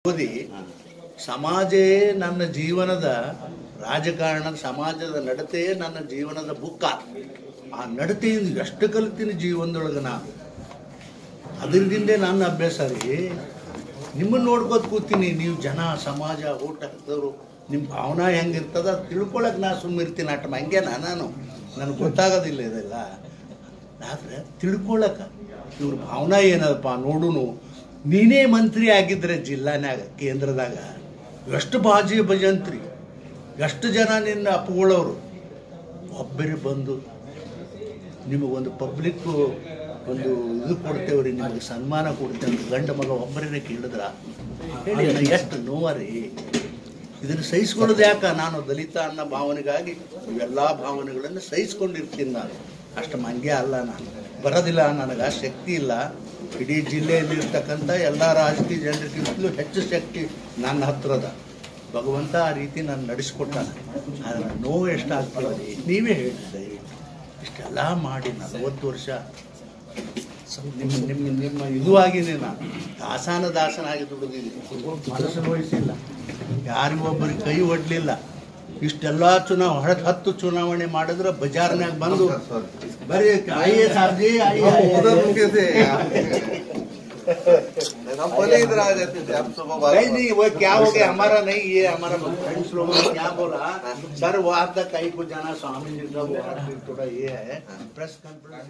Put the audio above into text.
ಓದಿ ಸಮಾಜೇ ನನ್ನ ಜೀವನದ ರಾಜಕಾರಣದ ಸಮಾಜದ ನಡತೆಯೇ ನನ್ನ ಜೀವನದ ಬುಕ್ಕ. ಆ ನಡತೆಯಿಂದ ಎಷ್ಟು ಕಲಿತೀನಿ ಜೀವನದೊಳಗೆ ನಾನು. ಅದರಿಂದ ನನ್ನ ಅಭ್ಯಾಸ ರೀ. ನಿಮ್ಮನ್ನು ನೋಡ್ಕೋತ ಕೂತೀನಿ. ನೀವು ಜನ ಸಮಾಜ ಊಟ ಹಾಕಿದವರು ನಿಮ್ಮ ಭಾವನಾ ಹೆಂಗಿರ್ತದ ಅದು ತಿಳ್ಕೊಳಕ್ಕೆ ನಾ ಸುಮ್ಮಿರ್ತೀನಿ. ಆಟ ಹಂಗೆ ನಾನು ನನಗೆ ಗೊತ್ತಾಗೋದಿಲ್ಲ ಇದೆಲ್ಲ. ಆದರೆ ತಿಳ್ಕೊಳಕ್ಕೆ ಇವ್ರ ಭಾವನಾ ಏನದಪ್ಪ ನೋಡುನು. ನೀನೇ ಮಂತ್ರಿ ಆಗಿದ್ರೆ ಜಿಲ್ಲಾನ್ಯಾಗ ಕೇಂದ್ರದಾಗ ಎಷ್ಟು ಬಾಜಿ ಭಜಂತ್ರಿ, ಎಷ್ಟು ಜನ ನಿನ್ನ ಅಪ್ಪಗಳವರು. ಒಬ್ಬರೇ ಬಂದು ನಿಮಗೊಂದು ಪಬ್ಲಿಕ್ ಒಂದು ಇದು ಕೊಡ್ತೇವ್ರಿ, ನಿಮಗೆ ಸನ್ಮಾನ ಕೊಡ್ತೇವೆ ಗಂಡ ಮಗ ಒಬ್ಬರೇ ಕೇಳಿದ್ರ ಹೇಳಿ ಎಷ್ಟು ನೋವರಿ. ಇದನ್ನು ಸಹಿಸ್ಕೊಳ್ಳೋದು ಯಾಕ? ನಾನು ದಲಿತ ಅನ್ನೋ ಭಾವನೆಗಾಗಿ ಇವೆಲ್ಲ ಭಾವನೆಗಳನ್ನು ಸಹಿಸ್ಕೊಂಡಿರ್ತೀನಿ ನಾನು. ಅಷ್ಟು ಮಂಗ್ಯ ಅಲ್ಲ, ನಾನು ಬರೋದಿಲ್ಲ, ನನಗೆ ಆ ಶಕ್ತಿ ಇಲ್ಲ. ಇಡೀ ಜಿಲ್ಲೆಯಲ್ಲಿರ್ತಕ್ಕಂಥ ಎಲ್ಲ ರಾಜಕೀಯ ಜನರಿಗಿಂತಲೂ ಹೆಚ್ಚು ಶಕ್ತಿ ನನ್ನ ಹತ್ರದ. ಭಗವಂತ ಆ ರೀತಿ ನಾನು ನಡೆಸ್ಕೊಟ್ಟಾನೆ. ಆದರೆ ನೋವು ಎಷ್ಟಾಗ್ತದೆ ನೀವೇ ಹೇಳ್ತಿದ್ದೆ. ಇಷ್ಟೆಲ್ಲ ಮಾಡಿ 40 ವರ್ಷ ನಿಮ್ಮ ಇದುವಾಗಿನೇ ನಾನು ದಾಸನಾಗಿ ದುಡಿದಿದ್ದೀನಿ. ಮನಸ್ಸು ನೋಯಿಸಿಲ್ಲ, ಯಾರಿಗೊಬ್ಬರಿಗೆ ಕೈ ಒಡ್ಲಿಲ್ಲ. ಇಷ್ಟೆಲ್ಲ 10 ಚುನಾವಣೆ ಮಾಡಿದ್ರೆ ಬಜಾರ್ನಾಗ ಬಂದು ಬರೀ ಆइए साहब जी आइए नहीं नहीं वो क्या हो गया हमारा नहीं, ये हमारा फ्रेंड्स लोगों ने क्या बोला सर वो आता कहीं को जाना स्वामी जी का वो थोड़ा ये है प्रेस कॉन्फ्रेंस